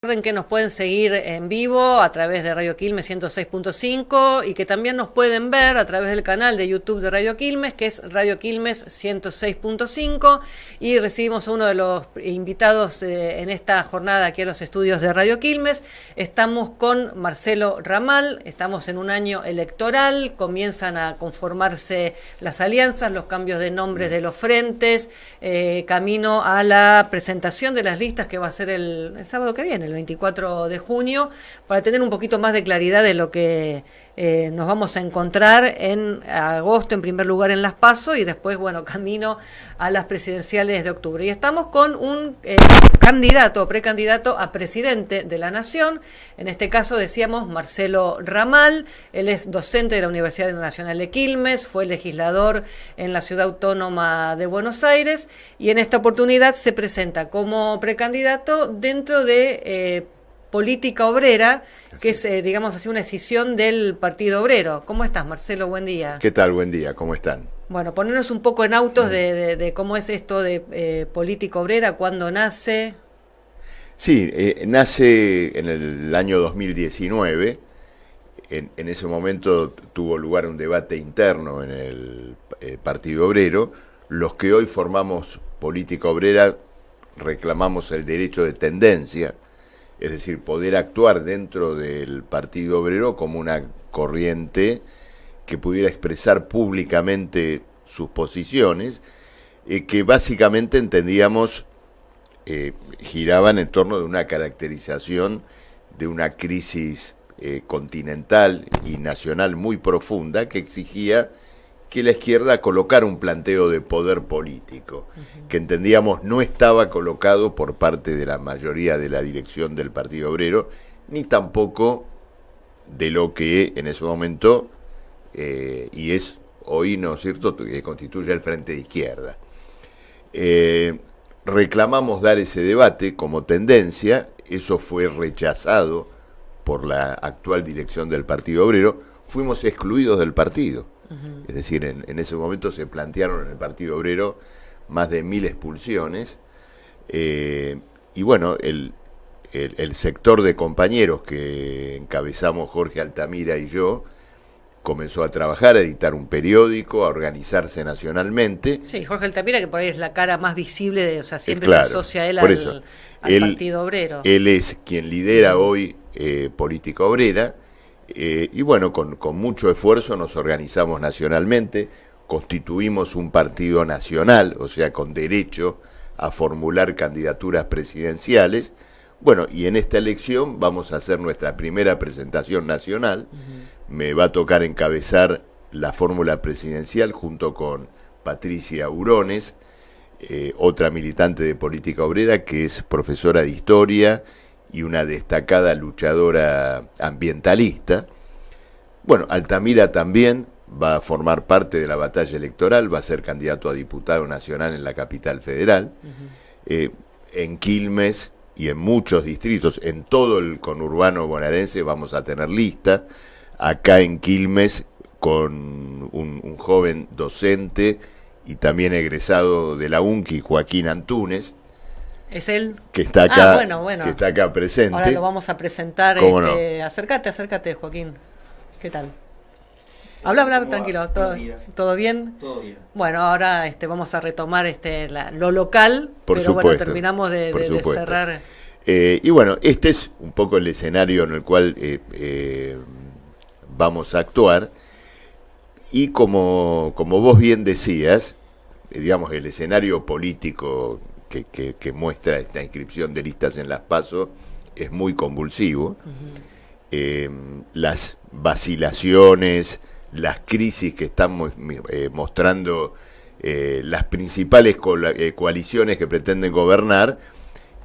Recuerden que nos pueden seguir en vivo a través de Radio Quilmes 106.5 y que también nos pueden ver a través del canal de YouTube de Radio Quilmes, que es Radio Quilmes 106.5, y recibimos a uno de los invitados en esta jornada aquí a los estudios de Radio Quilmes. Estamos con Marcelo Ramal, estamos en un año electoral, comienzan a conformarse las alianzas, los cambios de nombres de los frentes, camino a la presentación de las listas que va a ser el sábado que viene, el 24 de junio, para tener un poquito más de claridad de lo que nos vamos a encontrar en agosto, en primer lugar en las PASO, y después, bueno, camino a las presidenciales de octubre. Y estamos con un precandidato a presidente de la Nación, en este caso decíamos Marcelo Ramal. Él es docente de la Universidad Nacional de Quilmes, fue legislador en la Ciudad Autónoma de Buenos Aires, y en esta oportunidad se presenta como precandidato dentro de Política Obrera, que es, digamos así, una escisión del Partido Obrero. ¿Cómo estás, Marcelo? Buen día. ¿Qué tal? Buen día, ¿cómo están? Bueno, ponernos un poco en autos de cómo es esto de Política Obrera, cuándo nace. Sí, nace en el año 2019. En ese momento tuvo lugar un debate interno en el Partido Obrero. Los que hoy formamos Política Obrera reclamamos el derecho de tendencia, es decir, poder actuar dentro del Partido Obrero como una corriente que pudiera expresar públicamente sus posiciones, que básicamente entendíamos giraban en torno de una caracterización de una crisis continental y nacional muy profunda que exigía que la izquierda colocara un planteo de poder político, que entendíamos no estaba colocado por parte de la mayoría de la dirección del Partido Obrero, ni tampoco de lo que en ese momento, y es hoy, ¿no es cierto?, que constituye el Frente de Izquierda. Reclamamos dar ese debate como tendencia, eso fue rechazado por la actual dirección del Partido Obrero, fuimos excluidos del partido. Es decir, en ese momento se plantearon en el Partido Obrero más de 1000 expulsiones, y bueno, el sector de compañeros que encabezamos Jorge Altamira y yo comenzó a trabajar, a editar un periódico, a organizarse nacionalmente. Sí, Jorge Altamira, que por ahí es la cara más visible, o sea, siempre claro, se asocia él al Partido Obrero. Él es quien lidera hoy Política Obrera. Y bueno, con mucho esfuerzo nos organizamos nacionalmente, constituimos un partido nacional, o sea, con derecho a formular candidaturas presidenciales. Bueno, y en esta elección vamos a hacer nuestra primera presentación nacional. Me va a tocar encabezar la fórmula presidencial junto con Patricia Urones, otra militante de Política Obrera que es profesora de historia y una destacada luchadora ambientalista. Bueno, Altamira también va a formar parte de la batalla electoral, va a ser candidato a diputado nacional en la capital federal. En Quilmes y en muchos distritos, en todo el conurbano bonaerense vamos a tener lista. Acá en Quilmes con un joven docente y también egresado de la UNCI, Joaquín Antúnez. ¿Es él? Que está acá, bueno. que está acá presente. Ahora lo vamos a presentar. ¿Cómo no? Acércate, Joaquín. ¿Qué tal? Habla, tranquilo. ¿Todo bien? Todo bien. Bueno, ahora vamos a retomar lo local, por pero supuesto, bueno, terminamos de cerrar. Y bueno, este es un poco el escenario en el cual vamos a actuar. Y como vos bien decías, digamos, el escenario político que muestra esta inscripción de listas en las PASO es muy convulsivo. Las vacilaciones, las crisis que están mostrando las principales coaliciones que pretenden gobernar,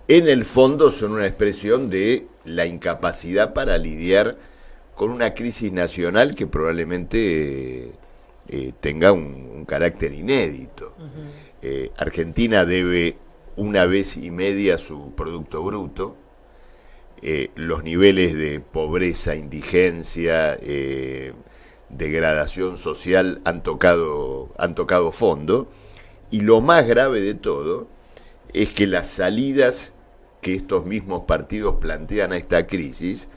en el fondo son una expresión de la incapacidad para lidiar con una crisis nacional que probablemente tenga un carácter inédito. Argentina debe 1,5 veces su Producto Bruto. Los niveles de pobreza, indigencia, degradación social han tocado fondo, y lo más grave de todo es que las salidas que estos mismos partidos plantean a esta crisis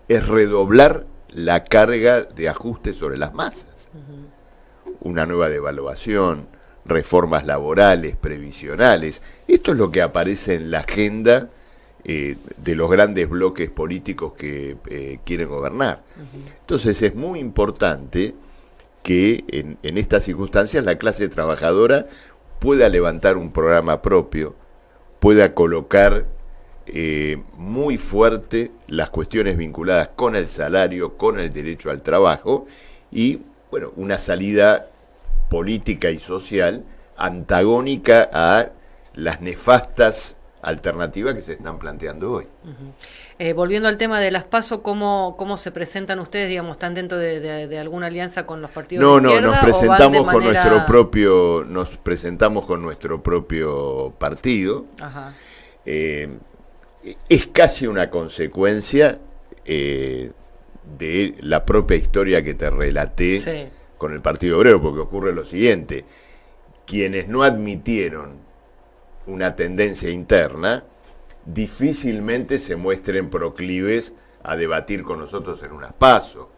es redoblar la carga de ajuste sobre las masas. Una nueva devaluación, reformas laborales, previsionales. Esto es lo que aparece en la agenda de los grandes bloques políticos que quieren gobernar. Entonces es muy importante que en estas circunstancias la clase trabajadora pueda levantar un programa propio, pueda colocar muy fuerte las cuestiones vinculadas con el salario, con el derecho al trabajo y, bueno, una salida política y social antagónica a las nefastas alternativas que se están planteando hoy. Volviendo al tema de las PASO, ¿cómo se presentan ustedes? Digamos, ¿están dentro de alguna alianza con los partidos de izquierda? Nos presentamos con nos presentamos con nuestro propio partido. Ajá. Es casi una consecuencia de la propia historia que te relaté, sí, con el Partido Obrero, porque ocurre lo siguiente: quienes no admitieron una tendencia interna difícilmente se muestren proclives a debatir con nosotros en unas PASO,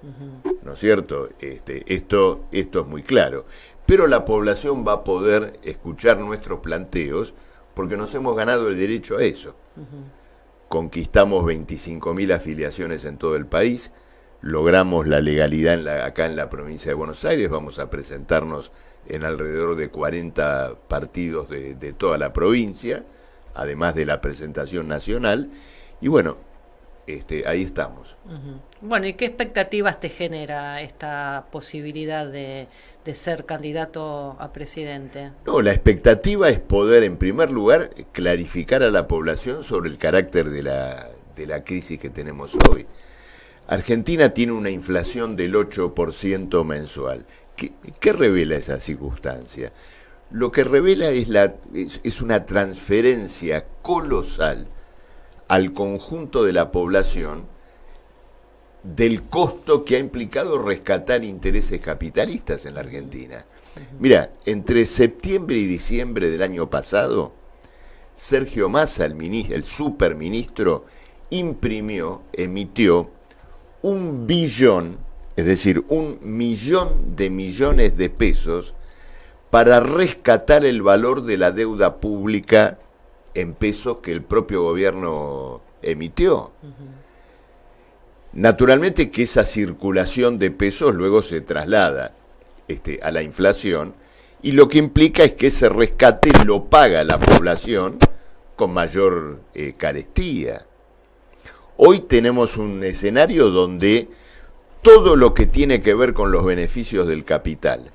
¿no es cierto? Esto es muy claro. Pero la población va a poder escuchar nuestros planteos porque nos hemos ganado el derecho a eso. Conquistamos 25.000 afiliaciones en todo el país, logramos la legalidad acá en la provincia de Buenos Aires, vamos a presentarnos en alrededor de 40 partidos de toda la provincia, además de la presentación nacional, y bueno, ahí estamos. Bueno, ¿y qué expectativas te genera esta posibilidad de ser candidato a presidente? No, la expectativa es poder, en primer lugar, clarificar a la población sobre el carácter de la crisis que tenemos hoy. Argentina tiene una inflación del 8% mensual. ¿Qué revela esa circunstancia? Lo que revela es una transferencia colosal al conjunto de la población del costo que ha implicado rescatar intereses capitalistas en la Argentina. Mira, entre septiembre y diciembre del año pasado, Sergio Massa, el superministro, emitió 1 billón, es decir, 1 millón de millones de pesos para rescatar el valor de la deuda pública en pesos que el propio gobierno emitió. Naturalmente que esa circulación de pesos luego se traslada a la inflación, y lo que implica es que ese rescate lo paga la población con mayor carestía. Hoy tenemos un escenario donde todo lo que tiene que ver con los beneficios del capital,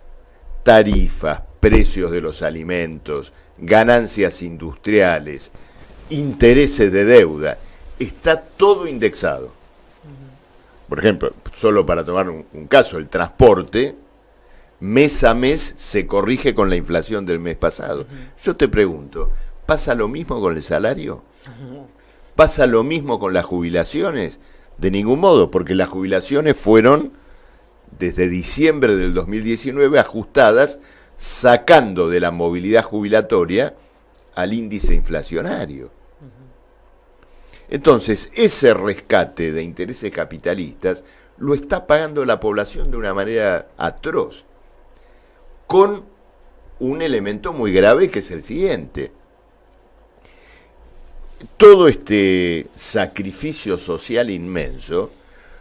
tarifas, precios de los alimentos, ganancias industriales, intereses de deuda, está todo indexado. Por ejemplo, solo para tomar un caso, el transporte, mes a mes se corrige con la inflación del mes pasado. Yo te pregunto, ¿pasa lo mismo con el salario? ¿Pasa lo mismo con las jubilaciones? De ningún modo, porque las jubilaciones fueron desde diciembre del 2019 ajustadas, sacando de la movilidad jubilatoria al índice inflacionario. Entonces, ese rescate de intereses capitalistas lo está pagando la población de una manera atroz, con un elemento muy grave que es el siguiente. Todo este sacrificio social inmenso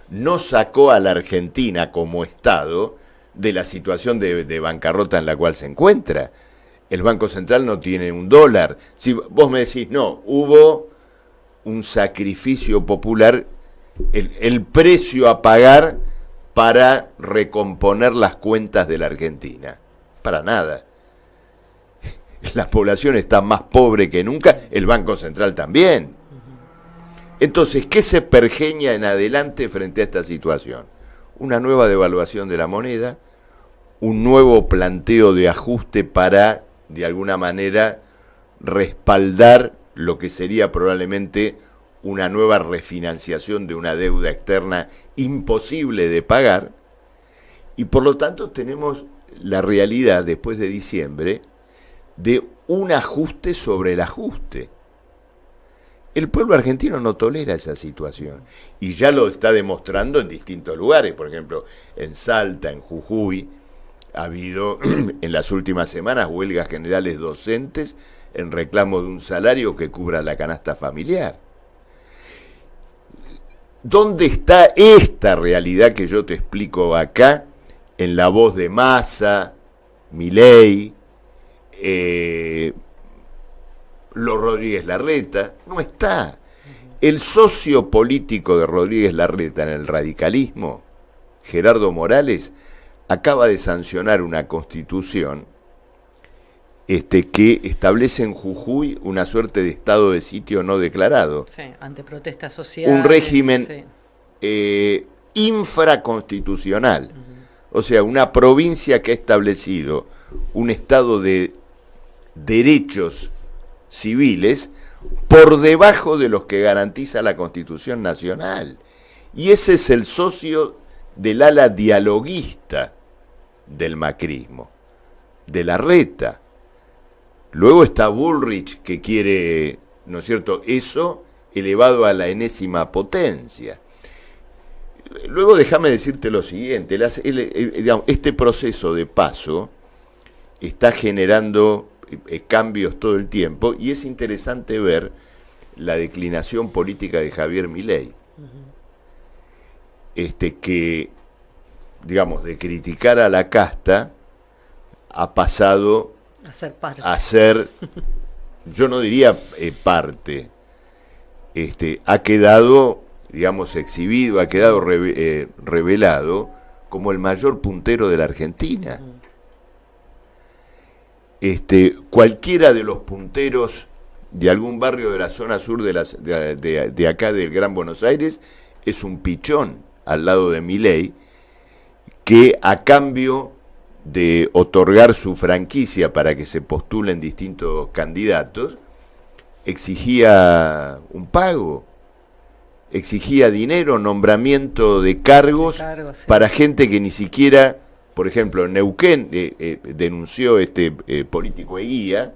no sacó a la Argentina como Estado de la situación de bancarrota en la cual se encuentra. El Banco Central no tiene $1. Si vos me decís, no, hubo un sacrificio popular, el precio a pagar para recomponer las cuentas de la Argentina. Para nada. La población está más pobre que nunca, el Banco Central también. Entonces, ¿qué se pergeña en adelante frente a esta situación? Una nueva devaluación de la moneda, un nuevo planteo de ajuste para, de alguna manera, respaldar lo que sería probablemente una nueva refinanciación de una deuda externa imposible de pagar, y por lo tanto tenemos la realidad después de diciembre de un ajuste sobre el ajuste. El pueblo argentino no tolera esa situación y ya lo está demostrando en distintos lugares. Por ejemplo, en Salta, en Jujuy, ha habido en las últimas semanas huelgas generales docentes en reclamo de un salario que cubra la canasta familiar. ¿Dónde está esta realidad que yo te explico acá en la voz de Massa, Milei, los Rodríguez Larreta? No está. El socio político de Rodríguez Larreta en el radicalismo, Gerardo Morales, acaba de sancionar una constitución que establece en Jujuy una suerte de estado de sitio no declarado. Sí, ante protestas sociales. Un régimen sí. infraconstitucional. O sea, una provincia que ha establecido un estado de derechos civiles por debajo de los que garantiza la Constitución Nacional. Y ese es el socio del ala dialoguista del macrismo, de Larreta. Luego está Bullrich, que quiere, ¿no es cierto?, eso elevado a la enésima potencia. Luego déjame decirte lo siguiente, este proceso de paso está generando cambios todo el tiempo y es interesante ver la declinación política de Javier Milei, que, digamos, de criticar a la casta ha pasado a ser, yo no diría parte, ha quedado, digamos, exhibido, ha quedado revelado como el mayor puntero de la Argentina. Cualquiera de los punteros de algún barrio de la zona sur de acá del Gran Buenos Aires es un pichón al lado de Milei, que a cambio de otorgar su franquicia para que se postulen distintos candidatos, exigía un pago, exigía dinero, nombramiento de cargos sí, para gente que ni siquiera, por ejemplo, en Neuquén denunció político Eguía,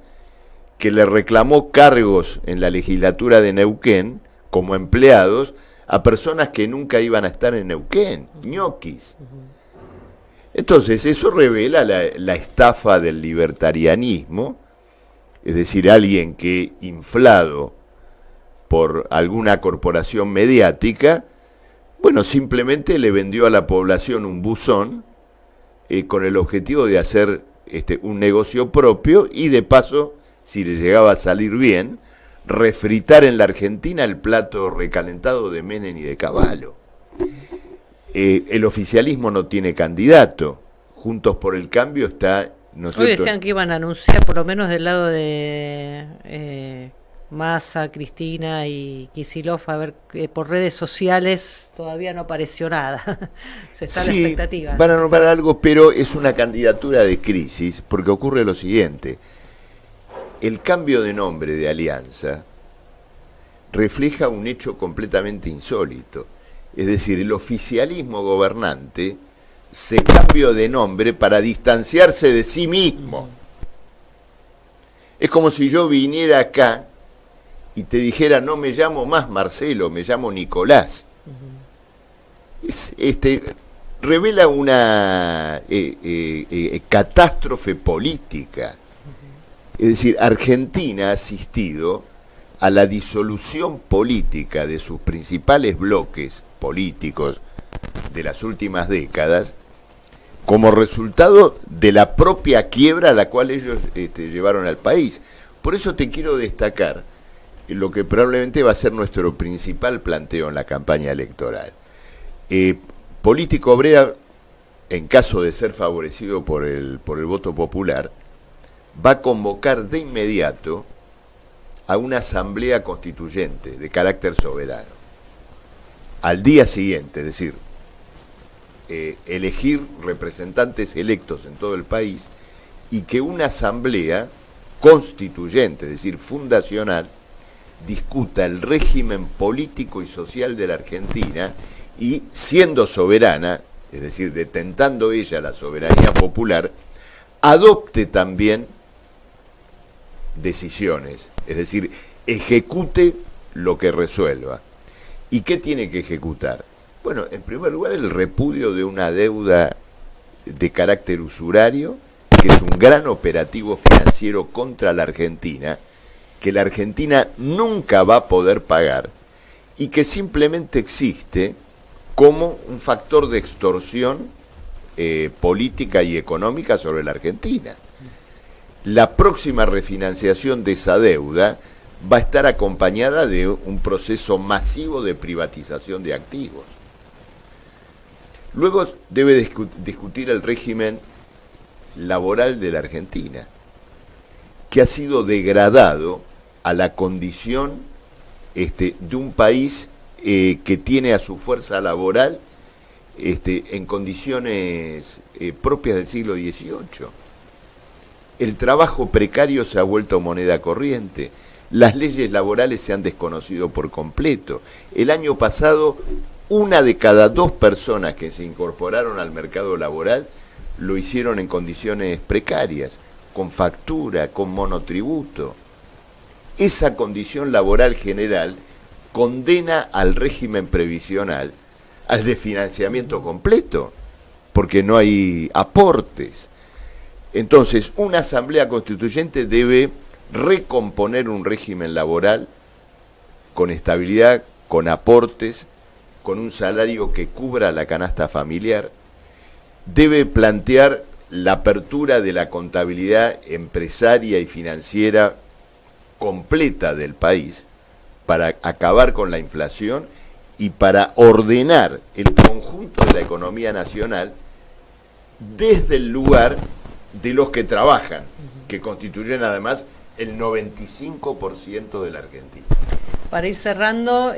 que le reclamó cargos en la legislatura de Neuquén como empleados a personas que nunca iban a estar en Neuquén, ñoquis. Entonces eso revela la estafa del libertarianismo, es decir, alguien que, inflado por alguna corporación mediática, bueno, simplemente le vendió a la población un buzón con el objetivo de hacer un negocio propio y de paso, si le llegaba a salir bien, refritar en la Argentina el plato recalentado de Menem y de Cavallo. El oficialismo no tiene candidato. Juntos por el Cambio está... ¿no es Hoy cierto? decían que iban a anunciar, por lo menos del lado de Massa, Cristina y Kicillof, a ver, por redes sociales todavía no apareció nada. Se está a la expectativa. Van a nombrar algo, pero es una candidatura de crisis, porque ocurre lo siguiente. El cambio de nombre de Alianza refleja un hecho completamente insólito. Es decir, el oficialismo gobernante se cambió de nombre para distanciarse de sí mismo. Es como si yo viniera acá y te dijera, no me llamo más Marcelo, me llamo Nicolás. Revela una catástrofe política. Es decir, Argentina ha asistido a la disolución política de sus principales bloques políticos de las últimas décadas como resultado de la propia quiebra a la cual ellos llevaron al país. Por eso te quiero destacar lo que probablemente va a ser nuestro principal planteo en la campaña electoral. Político Obrera, en caso de ser favorecido por el voto popular, va a convocar de inmediato a una asamblea constituyente de carácter soberano. Al día siguiente, es decir, elegir representantes electos en todo el país y que una asamblea constituyente, es decir, fundacional, discuta el régimen político y social de la Argentina y, siendo soberana, es decir, detentando ella la soberanía popular, adopte también decisiones, es decir, ejecute lo que resuelva. ¿Y qué tiene que ejecutar? Bueno, en primer lugar, el repudio de una deuda de carácter usurario, que es un gran operativo financiero contra la Argentina, que la Argentina nunca va a poder pagar y que simplemente existe como un factor de extorsión política y económica sobre la Argentina. La próxima refinanciación de esa deuda va a estar acompañada de un proceso masivo de privatización de activos. Luego debe discutir el régimen laboral de la Argentina, que ha sido degradado a la condición de un país que tiene a su fuerza laboral en condiciones propias del siglo XVIII. El trabajo precario se ha vuelto moneda corriente. Las leyes laborales se han desconocido por completo. El año pasado, 1 de cada 2 personas que se incorporaron al mercado laboral lo hicieron en condiciones precarias, con factura, con monotributo. Esa condición laboral general condena al régimen previsional al desfinanciamiento completo, porque no hay aportes. Entonces, una asamblea constituyente debe recomponer un régimen laboral con estabilidad, con aportes, con un salario que cubra la canasta familiar. Debe plantear la apertura de la contabilidad empresaria y financiera completa del país para acabar con la inflación y para ordenar el conjunto de la economía nacional desde el lugar de los que trabajan, que constituyen además el 95% de la Argentina. Para ir cerrando,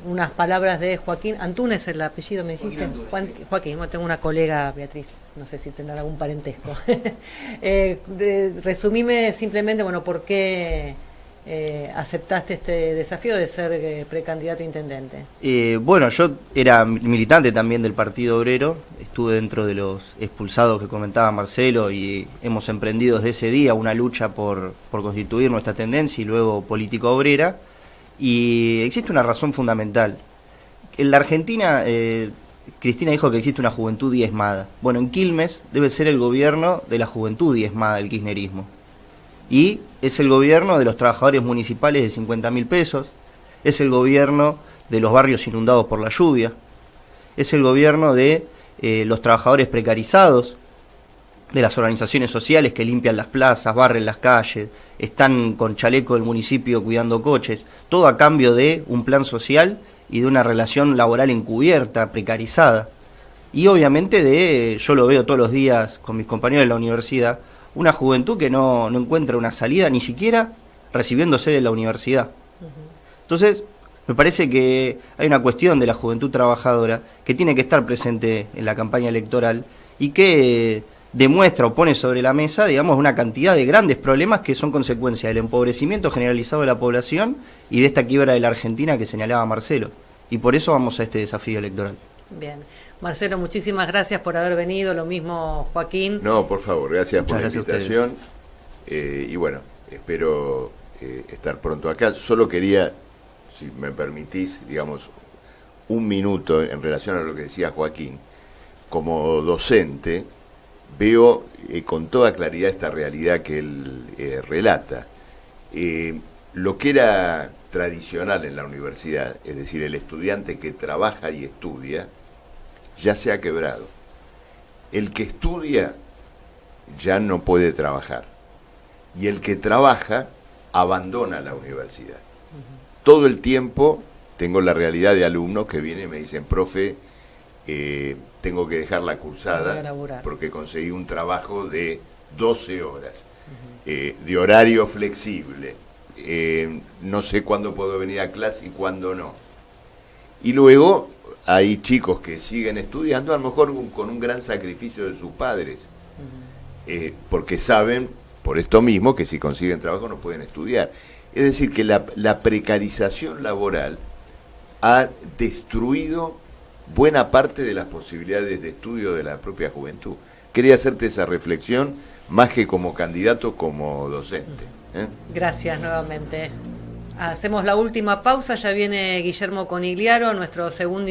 unas palabras de Joaquín Antúnez, es el apellido, me dijiste. Joaquín, no, tengo una colega, Beatriz, no sé si tendrá algún parentesco. Resumime simplemente, bueno, ¿por qué aceptaste este desafío de ser precandidato a intendente? Bueno, yo era militante también del Partido Obrero, estuve dentro de los expulsados que comentaba Marcelo y hemos emprendido desde ese día una lucha por constituir nuestra tendencia y luego política obrera. Y existe una razón fundamental. En la Argentina, Cristina dijo que existe una juventud diezmada. Bueno, en Quilmes debe ser el gobierno de la juventud diezmada del kirchnerismo. Y es el gobierno de los trabajadores municipales de 50.000 pesos, es el gobierno de los barrios inundados por la lluvia, es el gobierno de los trabajadores precarizados, de las organizaciones sociales que limpian las plazas, barren las calles, están con chaleco del municipio cuidando coches, todo a cambio de un plan social y de una relación laboral encubierta, precarizada. Y obviamente yo lo veo todos los días con mis compañeros de la universidad, una juventud que no encuentra una salida ni siquiera recibiéndose de la universidad. Entonces, me parece que hay una cuestión de la juventud trabajadora que tiene que estar presente en la campaña electoral y que demuestra o pone sobre la mesa, digamos, una cantidad de grandes problemas que son consecuencia del empobrecimiento generalizado de la población y de esta quiebra de la Argentina que señalaba Marcelo. Y por eso vamos a este desafío electoral. Bien. Marcelo, muchísimas gracias por haber venido, lo mismo Joaquín. No, por favor, gracias por la invitación. Y bueno, espero estar pronto acá. Solo quería, si me permitís, digamos, un minuto en relación a lo que decía Joaquín. Como docente, veo con toda claridad esta realidad que él relata. Lo que era tradicional en la universidad, es decir, el estudiante que trabaja y estudia, ya se ha quebrado. El que estudia ya no puede trabajar. Y el que trabaja abandona la universidad. Todo el tiempo tengo la realidad de alumnos que vienen y me dicen, profe, tengo que dejar la cursada porque conseguí un trabajo de 12 horas, de horario flexible, no sé cuándo puedo venir a clase y cuándo no. Y luego hay chicos que siguen estudiando, a lo mejor con un gran sacrificio de sus padres, porque saben, por esto mismo, que si consiguen trabajo no pueden estudiar. Es decir, que la precarización laboral ha destruido buena parte de las posibilidades de estudio de la propia juventud. Quería hacerte esa reflexión, más que como candidato, como docente. Gracias nuevamente. Hacemos la última pausa, ya viene Guillermo Conigliaro, nuestro segundo